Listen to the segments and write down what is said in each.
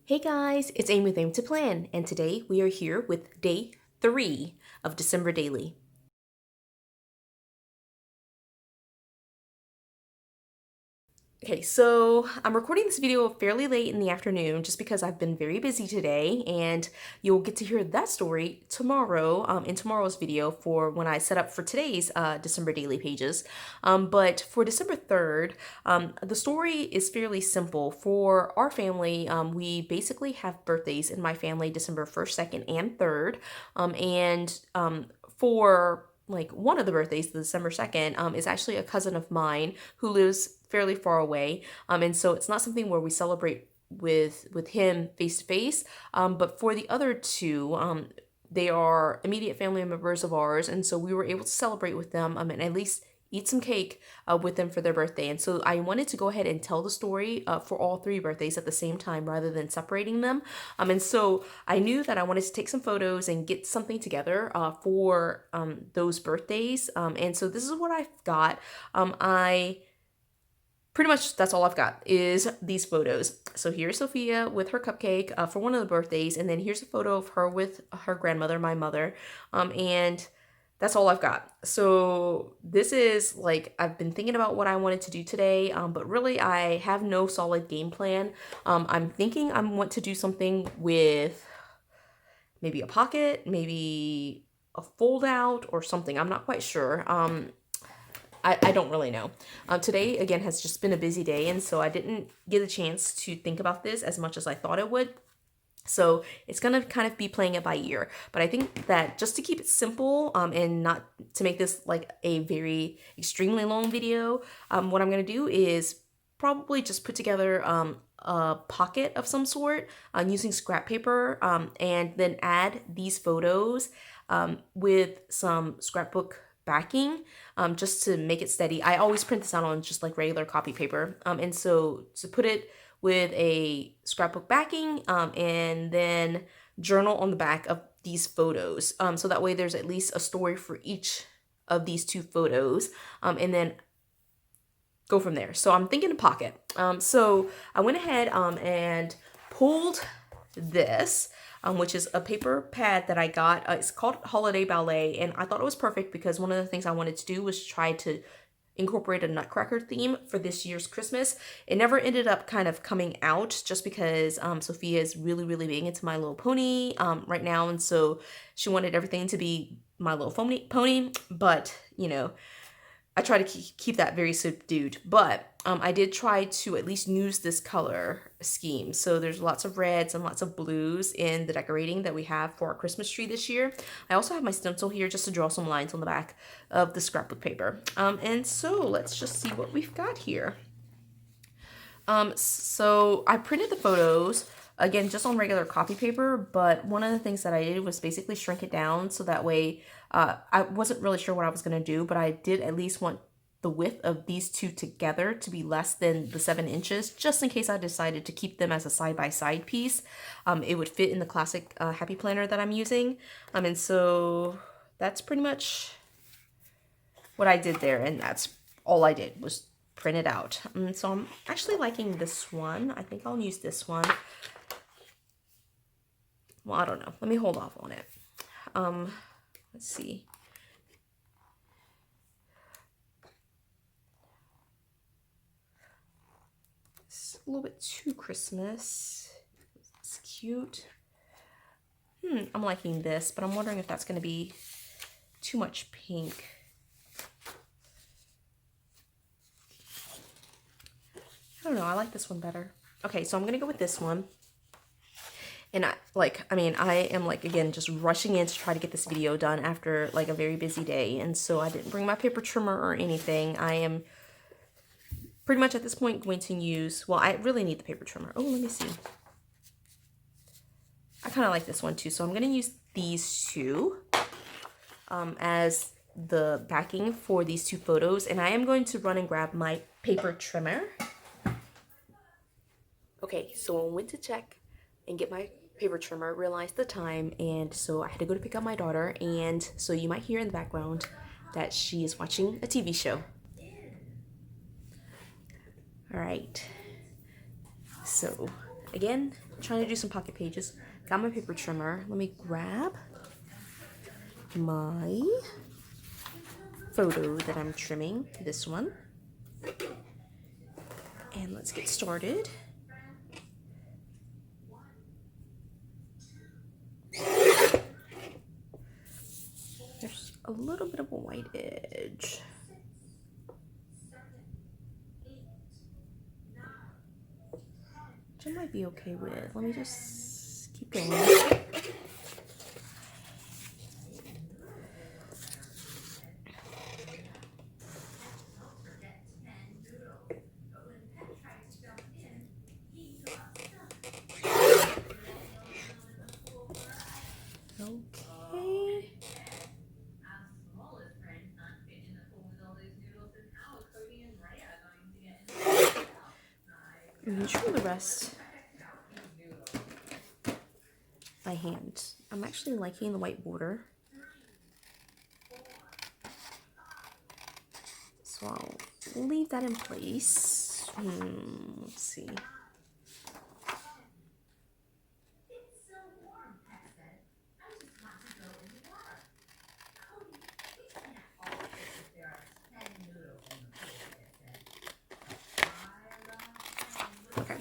Hey guys, it's Amy with Aim to Plan, and today we are here with day 3 of December Daily. Okay, so I'm recording this video fairly late in the afternoon just because I've been very busy today, and you'll get to hear that story tomorrow in tomorrow's video for when I set up for today's December daily pages. But for December 3rd, the story is fairly simple. For our family, we basically have birthdays in my family December 1st, 2nd, and 3rd. For like one of the birthdays, the December 2nd, is actually a cousin of mine who lives fairly far away. And so it's not something where we celebrate with him face to face. But for the other two, they are immediate family members of ours, and so we were able to celebrate with them and at least eat some cake with them for their birthday. And so I wanted to go ahead and tell the story for all 3 birthdays at the same time rather than separating them. And so I knew that I wanted to take some photos and get something together for those birthdays. And so this is what I've got. I pretty much that's all I've got is these photos. So here's Sophia with her cupcake for one of the birthdays, and then here's a photo of her with her grandmother, my mother, and that's all I've got. So this is like, I've been thinking about what I wanted to do today, but really I have no solid game plan. I'm thinking I want to do something with maybe a pocket, maybe a fold out or something. I'm not quite sure. I don't really know. Today, again, has just been a busy day, and so I didn't get a chance to think about this as much as I thought it would. So it's going to kind of be playing it by ear. But I think that just to keep it simple and not to make this like a very extremely long video, what I'm going to do is probably just put together a pocket of some sort using scrap paper and then add these photos with some scrapbook backing just to make it steady. I always print this out on just like regular copy paper. And so to put it with a scrapbook backing and then journal on the back of these photos. So that way there's at least a story for each of these 2 photos and then go from there. So I'm thinking a pocket. So I went ahead and pulled this, which is a paper pad that I got. It's called Holiday Ballet, and I thought it was perfect because one of the things I wanted to do was try to incorporate a Nutcracker theme for this year's Christmas. It never ended up kind of coming out just because Sophia is really big into My Little Pony right now, and so she wanted everything to be My Little Pony, but you know, I try to keep that very subdued, but I did try to at least use this color scheme. So there's lots of reds and lots of blues in the decorating that we have for our Christmas tree this year. I also have my stencil here just to draw some lines on the back of the scrapbook paper. And so let's just see what we've got here. So I printed the photos, again, just on regular copy paper, but one of the things that I did was basically shrink it down so that way I wasn't really sure what I was going to do, but I did at least want the width of these 2 together to be less than the 7 inches, just in case I decided to keep them as a side-by-side piece. It would fit in the classic Happy Planner that I'm using. And so that's pretty much what I did there, and that's all I did was print it out. So I'm actually liking this one. I think I'll use this one. Well, I don't know. Let me hold off on it. Let's see. It's a little bit too Christmas. It's cute. I'm liking this, but I'm wondering if that's going to be too much pink. I don't know. I like this one better. Okay, so I'm going to go with this one. And I am like, again, just rushing in to try to get this video done after like a very busy day. And so I didn't bring my paper trimmer or anything. I am pretty much at this point going to use, well, I really need the paper trimmer. Oh, let me see. I kind of like this one too. So I'm going to use these 2 as the backing for these 2 photos. And I am going to run and grab my paper trimmer. Okay, so I went to check and get my paper trimmer, realized the time, and so I had to go to pick up my daughter, and so you might hear in the background that she is watching a TV show. All right, so again, trying to do some pocket pages. Got my paper trimmer. Let me grab my photo that I'm trimming, this one. And let's get started. There's a little bit of a white edge. Which I might be okay with. Let me just keep going. Okay. I'm gonna trim the rest by hand. I'm actually liking the white border. So I'll leave that in place. Let's see. Okay.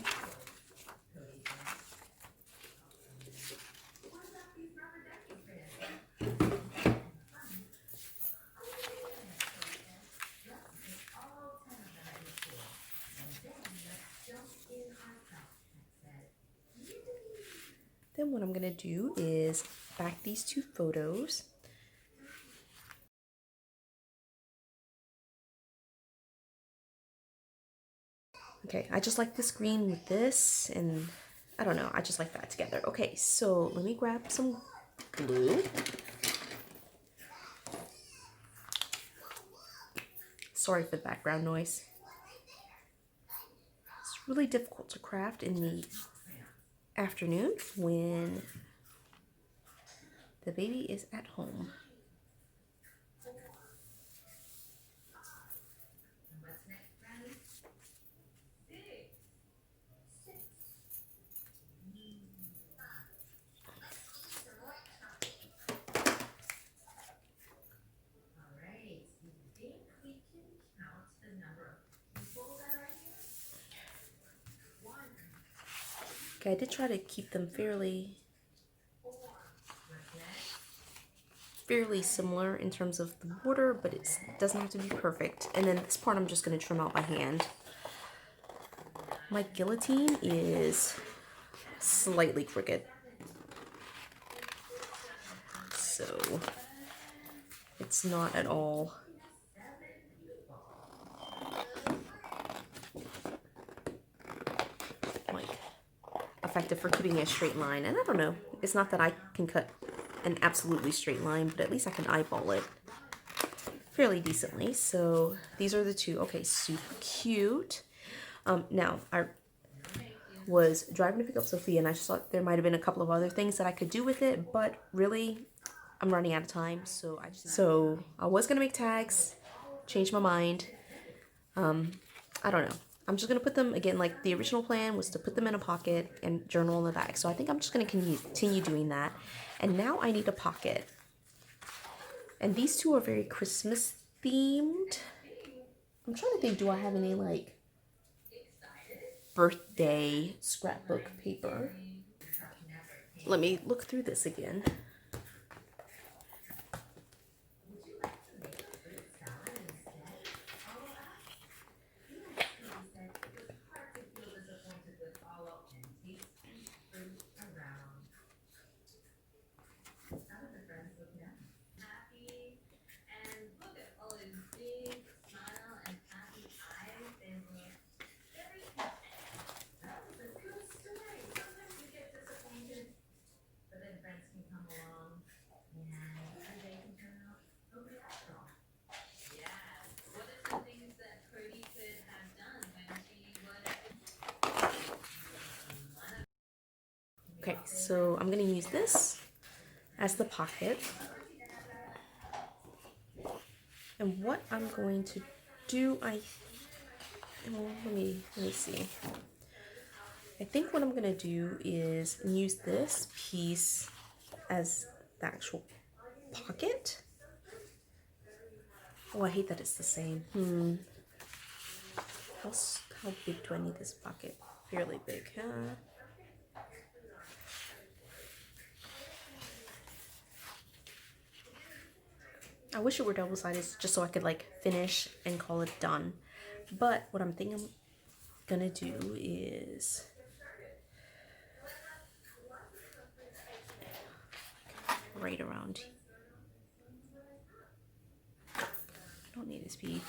Then what I'm gonna do is back these two photos. Okay, I just like this green with this, and I don't know, I just like that together. Okay, so let me grab some glue. Sorry for the background noise. It's really difficult to craft in the afternoon when the baby is at home. Okay, I did try to keep them fairly similar in terms of the border, but it doesn't have to be perfect. And then this part I'm just going to trim out by hand. My guillotine is slightly crooked, so it's not at all like effective for keeping a straight line. And I don't know, it's not that I can cut an absolutely straight line, but at least I can eyeball it fairly decently. So these are the two. Okay, super cute. Now I was driving to pick up Sophia, and I just thought there might have been a couple of other things that I could do with it, but really I'm running out of time, so I was gonna make tags, change my mind. I don't know. I'm just gonna put them again, like the original plan was to put them in a pocket and journal in the back. So I think I'm just gonna continue doing that. And now I need a pocket. And these two are very Christmas themed. I'm trying to think, do I have any like birthday scrapbook paper? Let me look through this again. Okay, so I'm gonna use this as the pocket. And what I'm going to do, let me see. I think what I'm gonna do is use this piece as the actual pocket. Oh, I hate that it's the same. How big do I need this pocket? Fairly big, huh? I wish it were double-sided just so I could like finish and call it done. But what I'm thinking I'm gonna do is right around. I don't need this piece.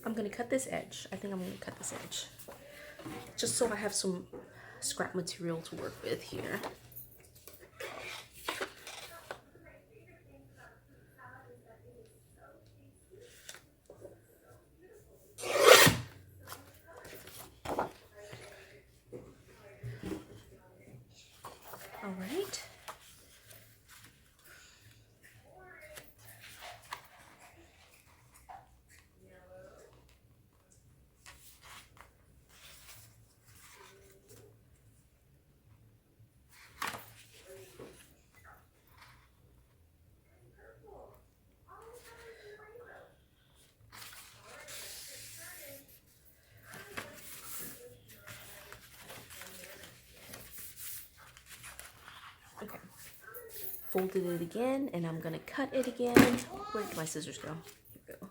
I'm gonna cut this edge. I think I'm gonna cut this edge. Just so I have some scrap material to work with here. All right. Okay. Folded it again, and I'm gonna cut it again. Where did my scissors go? Here we go.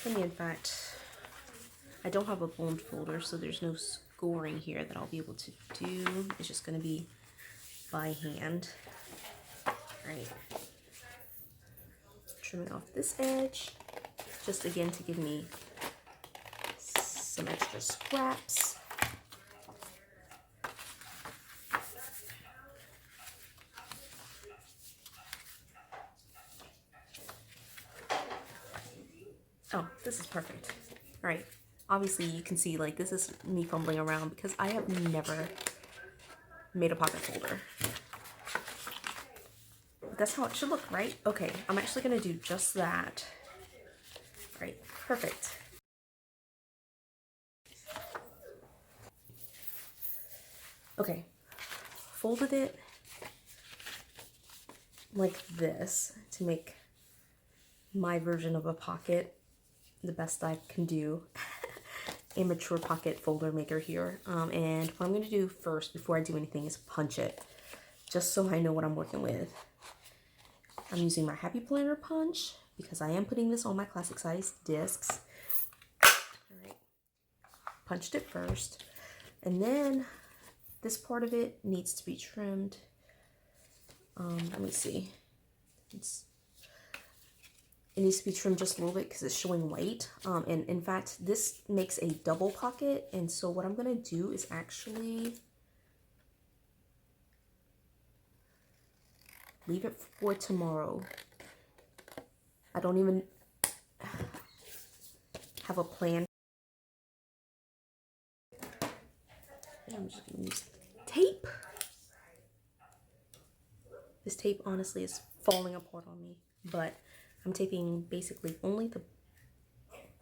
And in fact, I don't have a bone folder, so there's no scoring here that I'll be able to do. It's just gonna be by hand. Right. Trimming off this edge, just again to give me some extra scraps. Oh, this is perfect. All right. Obviously, you can see like this is me fumbling around because I have never made a pocket folder. That's how it should look, right? Okay, I'm actually gonna do just that. Right, perfect. Okay, folded it like this to make my version of a pocket the best I can do. Amateur pocket folder maker here. And what I'm gonna do first before I do anything is punch it, just so I know what I'm working with. I'm using my Happy Planner punch because I am putting this on my classic size discs. All right, punched it first, and then this part of it needs to be trimmed. Let me see. It needs to be trimmed just a little bit because it's showing white. And in fact, this makes a double pocket. And so what I'm gonna do is actually leave it for tomorrow. I don't even have a plan. I'm just gonna use tape. This tape honestly is falling apart on me, but I'm taping basically only the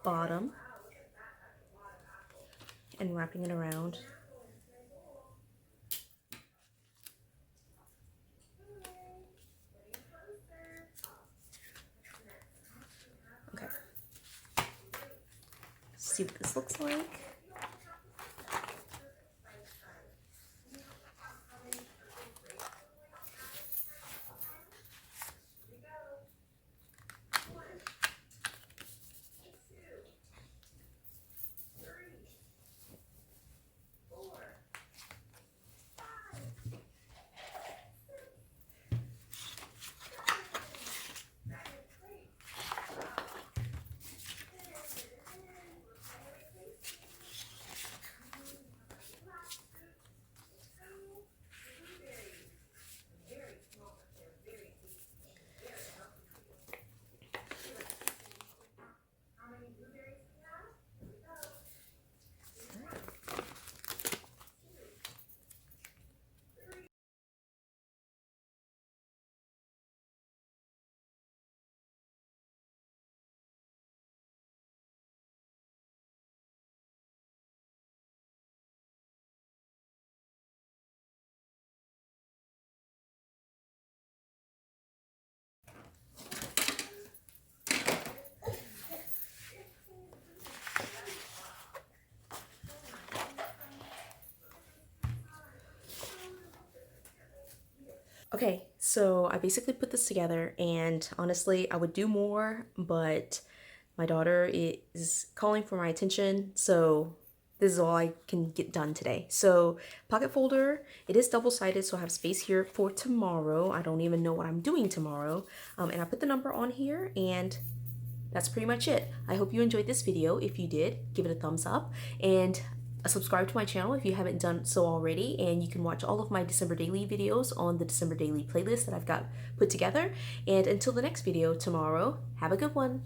bottom and wrapping it around. Okay. See what this looks like. Okay, so I basically put this together, and honestly, I would do more, but my daughter is calling for my attention, so this is all I can get done today. So, pocket folder, it is double-sided, so I have space here for tomorrow. I don't even know what I'm doing tomorrow. And I put the number on here, and that's pretty much it. I hope you enjoyed this video. If you did, give it a thumbs up, and subscribe to my channel if you haven't done so already, and you can watch all of my December daily videos on the December daily playlist that I've got put together. And until the next video tomorrow, have a good one.